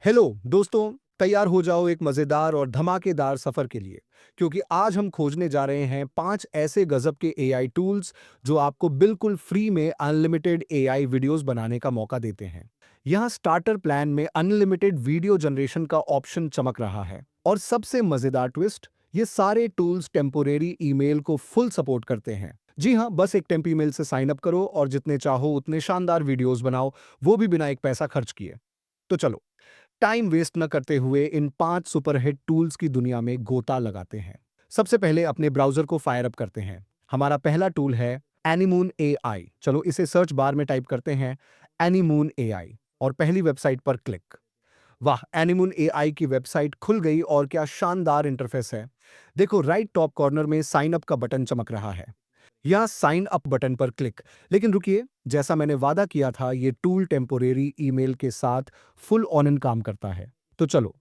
Hello दोस्तों, तैयार हो जाओ एक मजेदार और धमाकेदार सफर के लिए। क्योंकि आज हम खोजने जा रहे हैं 5 ऐसे गजब के एआई टूल्स जो आपको बिल्कुल फ्री में अनलिमिटेड एआई वीडियोस बनाने का मौका देते हैं। यहाँ स्टार्टर प्लान में अनलिमिटेड वीडियो जनरेशन का ऑप्शन चमक रहा है और सबसे मजेदार ट्विस्ट, ये सारे टूल्स टेम्पोरेरी ईमेल को फुल सपोर्ट करते हैं। जी हाँ, बस एक टेम्प ईमेल से साइन अप करो और जितने चाहो उतने शानदार वीडियोस बनाओ, वो भी बिना एक पैसा खर्च किए। तो चलो, टाइम वेस्ट न करते हुए इन 5 सुपरहिट टूल्स की दुनिया में गोता लगाते हैं। सबसे पहले अपने ब्राउजर को फायर अप करते हैं। हमारा पहला टूल है एनीमून एआई। चलो इसे सर्च बार में टाइप करते हैं, एनीमून एआई, और पहली वेबसाइट पर क्लिक। वाह, एनीमून एआई की वेबसाइट खुल गई और क्या शानदार इंटरफेस है। देखो, राइट टॉप कॉर्नर में साइन अप का बटन चमक रहा है। या साइन अप बटन पर क्लिक। लेकिन रुकिए, जैसा मैंने वादा किया था, ये टूल टेम्पोरेरी ईमेल के साथ फुल ऑन इन काम करता है। तो चलो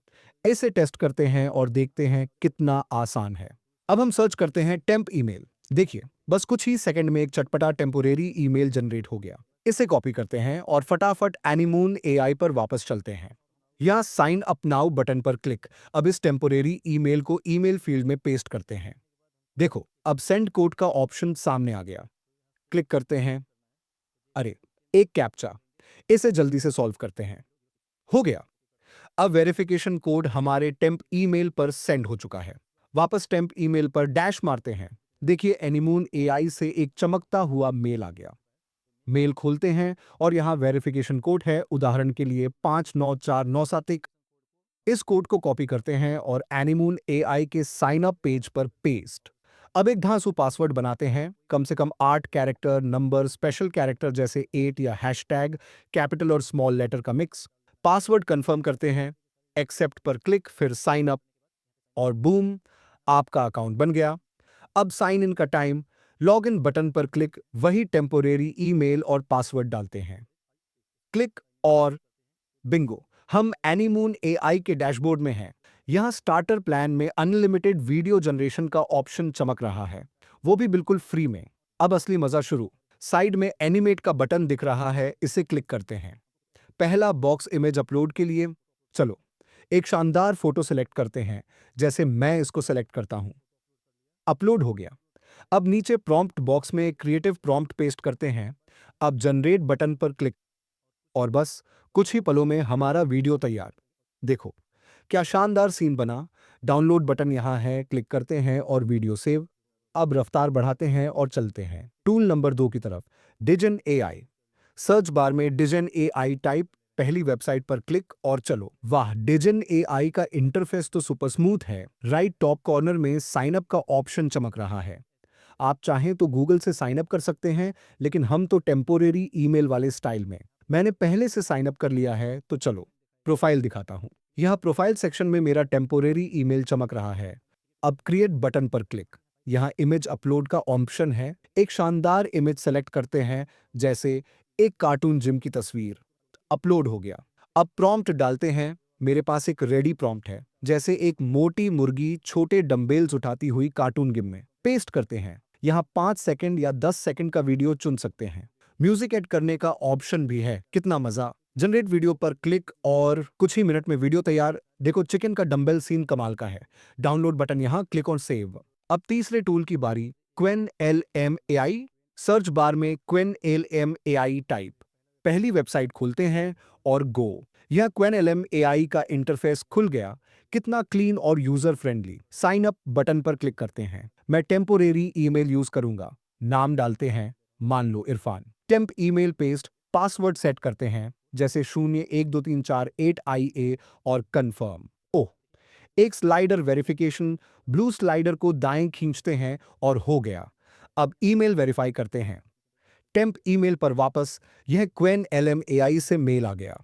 इसे टेस्ट करते हैं और देखते हैं कितना आसान है। अब हम सर्च करते हैं टेम्प ईमेल। देखिए, बस कुछ ही सेकंड में एक चटपटा टेम्पोरेरी ईमेल जनरेट हो गया। इसे कॉपी करते हैं और फटाफट एनीमून एआई पर वापस चलते हैं। या साइन अप नाउ बटन पर क्लिक। अब इस टेम्पोरेरी ईमेल को ईमेल फील्ड में पेस्ट करते हैं। देखो, अब सेंड कोड का ऑप्शन सामने आ गया। क्लिक करते हैं। अरे, एक कैप्चा, इसे जल्दी से सॉल्व करते हैं। हो गया। अब वेरिफिकेशन कोड हमारे टेम्प ईमेल पर सेंड हो चुका है। वापस टेम्प ईमेल पर डैश मारते हैं। देखिए, एनीमून एआई से एक चमकता हुआ मेल आ गया। मेल खोलते हैं और यहाँ वेरिफिकेशन कोड है, उदाहरण के लिए 594971। इस कोड को कॉपी करते हैं और एनीमून एआई के साइन अप पेज पर पेस्ट। अब एक धांसू पासवर्ड बनाते हैं, कम से कम 8 कैरेक्टर, नंबर, स्पेशल कैरेक्टर जैसे 8 या हैशटैग, कैपिटल और स्मॉल लेटर का मिक्स। पासवर्ड कंफर्म करते हैं, एक्सेप्ट पर क्लिक, फिर साइन अप, और बूम, आपका अकाउंट बन गया। अब साइन इन का टाइम। लॉग इन बटन पर क्लिक, वही टेम्पोरेरी ईमेल और पासवर्ड डालते हैं। क्लिक और बिंगो, हम एनीमून एआई के डैशबोर्ड में हैं। यहाँ स्टार्टर प्लान में अनलिमिटेड वीडियो जनरेशन का ऑप्शन चमक रहा है, वो भी बिल्कुल फ्री में। अब असली मजा शुरू। साइड में एनिमेट का बटन दिख रहा है, इसे क्लिक करते हैं। पहला बॉक्स इमेज अपलोड के लिए। चलो एक शानदार फोटो सेलेक्ट करते हैं, जैसे मैं इसको सेलेक्ट करता हूं। अपलोड हो गया। अब नीचे प्रॉम्प्ट बॉक्स में क्रिएटिव प्रॉम्प्ट पेस्ट करते हैं। अब जनरेट बटन पर क्लिक, और बस कुछ ही पलों में हमारा वीडियो तैयार। देखो, क्या शानदार सीन बना। डाउनलोड बटन यहाँ है, क्लिक करते हैं और वीडियो सेव। अब रफ्तार बढ़ाते हैं और चलते हैं टूल नंबर 2 की तरफ, डिजन एआई। सर्च बार में डिजन एआई टाइप, पहली वेबसाइट पर क्लिक और चलो। वाह, डिजन एआई का इंटरफेस तो सुपर स्मूथ है। राइट टॉप कॉर्नर में साइन अप का ऑप्शन चमक रहा है। आप चाहें तो गूगल से साइन अप कर सकते हैं, लेकिन हम तो टेम्पोरेरी ईमेल वाले स्टाइल में। मैंने पहले से साइन अप कर लिया है, तो चलो प्रोफाइल दिखाता हूं। यह प्रोफाइल सेक्शन में मेरा टेम्पोरेरी ईमेल चमक रहा है। अब क्रिएट बटन पर क्लिक। यहाँ इमेज अपलोड का ऑप्शन है। एक शानदार इमेज सेलेक्ट करते हैं, जैसे एक कार्टून जिम की तस्वीर। अपलोड हो गया। अब प्रॉम्प्ट डालते हैं। मेरे पास एक रेडी प्रॉम्प्ट है, जैसे एक मोटी मुर्गी छोटे डंबेल्स उठाती हुई कार्टून गेम में। पेस्ट करते हैं। यहाँ 5 सेकंड या 10 सेकंड का वीडियो चुन सकते हैं। म्यूजिक ऐड करने का ऑप्शन भी है, कितना मजा। जनरेट वीडियो पर क्लिक और कुछ ही मिनट में वीडियो तैयार। देखो, चिकन का डंबल सीन कमाल का है। डाउनलोड बटन यहाँ, क्लिक और सेव। अब तीसरे टूल की बारी, Qwen L M A I. Search bar में Qwen L M A I type, पहली वेबसाइट खोलते हैं और गो। यह क्वेन एल एम ए आई का इंटरफेस खुल गया, कितना क्लीन और user friendly. Sign up button पर क्लिक करते हैं। मैं टेम्पोरेरी ईमेल यूज करूंगा। नाम डालते हैं, मान लो Irfan. Temp email paste, password set करते हैं, जैसे 01234 8IA और कंफर्म। ओह, एक स्लाइडर वेरिफिकेशन, ब्लू स्लाइडर को दाएं खींचते हैं और हो गया। अब ईमेल वेरीफाई करते हैं। टेम्प ईमेल पर वापस, यह क्वेन एल एम ए आई से मेल आ गया।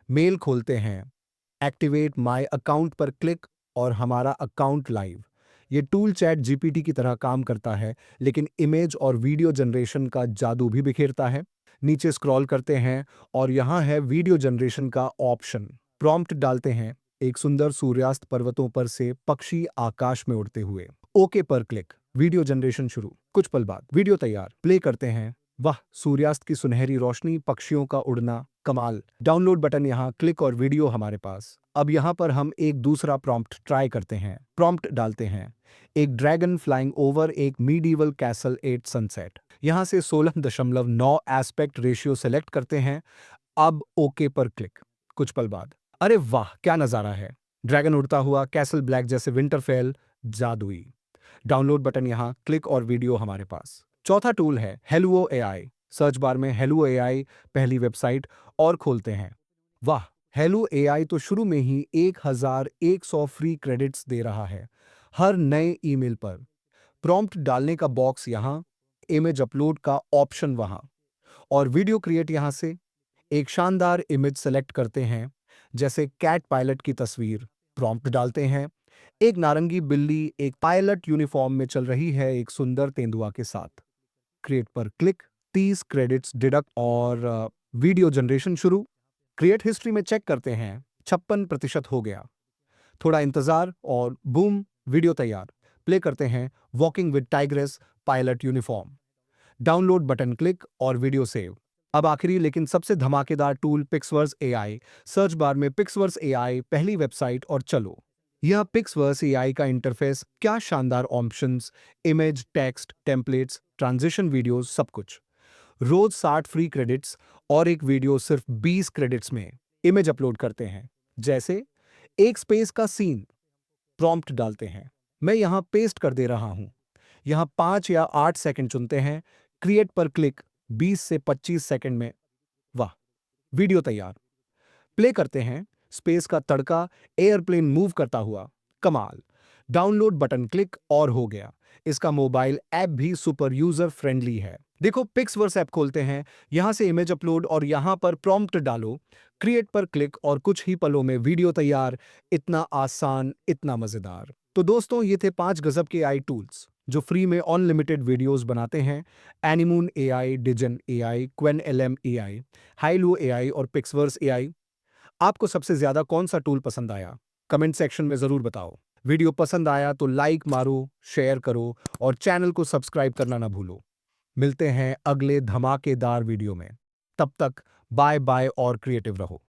मेल खोलते हैं। एक्टिवेट माय अकाउंट पर क्लिक और हमारा अकाउंट लाइव। ये टूल चैट जीपीटी की तरह काम करता है, लेकिन इमेज और वीडियो जनरेशन का जादू भी बिखेरता है। नीचे स्क्रॉल करते हैं और यहाँ है वीडियो जनरेशन का ऑप्शन। प्रॉम्प्ट डालते हैं, एक सुंदर सूर्यास्त पर्वतों पर से पक्षी आकाश में उड़ते हुए। ओके पर क्लिक, वीडियो जनरेशन शुरू। कुछ पल बाद वीडियो तैयार। प्ले करते हैं। वाह, सूर्यास्त की सुनहरी रोशनी, पक्षियों का उड़ना, कमाल। डाउनलोड बटन यहाँ, क्लिक और वीडियो हमारे पास। अब यहाँ पर हम एक दूसरा प्रॉम्प्ट ट्राई करते हैं। प्रॉम्प्ट डालते हैं, एक ड्रैगन फ्लाइंग ओवर एक मीडिवल कैसल एट सनसेट। यहाँ से 16.9 एस्पेक्ट रेशियो सेलेक्ट करते हैं। अब ओके पर क्लिक। कुछ पल बाद, अरे वाह क्या नज़ारा है! ड्रैगन उड़ता हुआ, कैसल ब्लैक जैसे विंटरफेल, जादुई। डाउनलोड बटन यहाँ, क्लिक और वीडियो हमारे पास। चौथा टूल है हेलुओ एआई। सर्च बार में हेलुओ एआई पहली वेबसाइट और खोलते हैं। वाह! हेलो एआई तो शुरू में ही 1100 फ्री क्रेडिट्स दे रहा है हर नए ईमेल पर। प्रॉम्प्ट डालने का बॉक्स यहाँ, इमेज अपलोड का ऑप्शन वहाँ और वीडियो क्रिएट यहाँ से एक शानदार इमेज सेलेक्ट करते हैं, जैसे कैट पायलट की तस्वीर। प्रॉम्प्ट डालते हैं, एक नारंगी बिल्ली एक पायलट यूनिफॉर्म में चल रही है एक सुंदर तेंदुआ के साथ। क्रिएट पर क्लिक, 30 क्रेडिट्स डिडक्ट और वीडियो जनरेशन शुरू। क्रिएट हिस्ट्री में चेक करते हैं, 56% हो गया। थोड़ा इंतजार और बूम, वीडियो तैयार। प्ले करते हैं, walking with tigress pilot uniform. Download button click और वीडियो सेव। अब आखिरी लेकिन सबसे धमाकेदार टूल पिक्सवर्स एआई। सर्च बार में पिक्सवर्स एआई पहली वेबसाइट और चलो। यह पिक्सवर्स एआई का इंटरफेस, क्या शानदार options, image, text, templates, transition videos, सब कुछ। रोज 60 फ्री क्रेडिट्स और एक वीडियो सिर्फ 20 क्रेडिट्स में। इमेज अपलोड करते हैं, जैसे एक स्पेस का सीन। प्रॉम्प्ट डालते हैं, मैं यहाँ पेस्ट कर दे रहा हूँ। यहाँ 5 या 8 सेकंड चुनते हैं, क्रिएट पर क्लिक, 20 से 25 सेकंड में। वाह, वीडियो तैयार। प्ले करते हैं, स्पेस का तड़का, एयरप्लेन मूव करता हुआ, कमाल। डाउनलोड बटन क्लिक और हो गया। इसका मोबाइल ऐप भी सुपर यूजर फ्रेंडली है। देखो, पिक्सवर्स ऐप खोलते हैं, यहां से इमेज अपलोड और यहां पर प्रॉम्प्ट डालो, क्रिएट पर क्लिक और कुछ ही पलों में वीडियो तैयार। इतना आसान, इतना मजेदार। तो दोस्तों, ये थे 5 गजब के आई टूल्स जो फ्री में अनलिमिटेड वीडियोस बनाते हैं। एनिमून AI, Dzine AI, Qwen LM AI, Hailuo AI और पिक्सवर्स एआई। आपको सबसे ज्यादा कौन सा टूल पसंद आया? कमेंट सेक्शन में जरूर बताओ। वीडियो पसंद आया तो लाइक मारो, शेयर करो और चैनल को सब्सक्राइब करना ना भूलो। मिलते हैं अगले धमाकेदार वीडियो में। तब तक बाय बाय और क्रिएटिव रहो।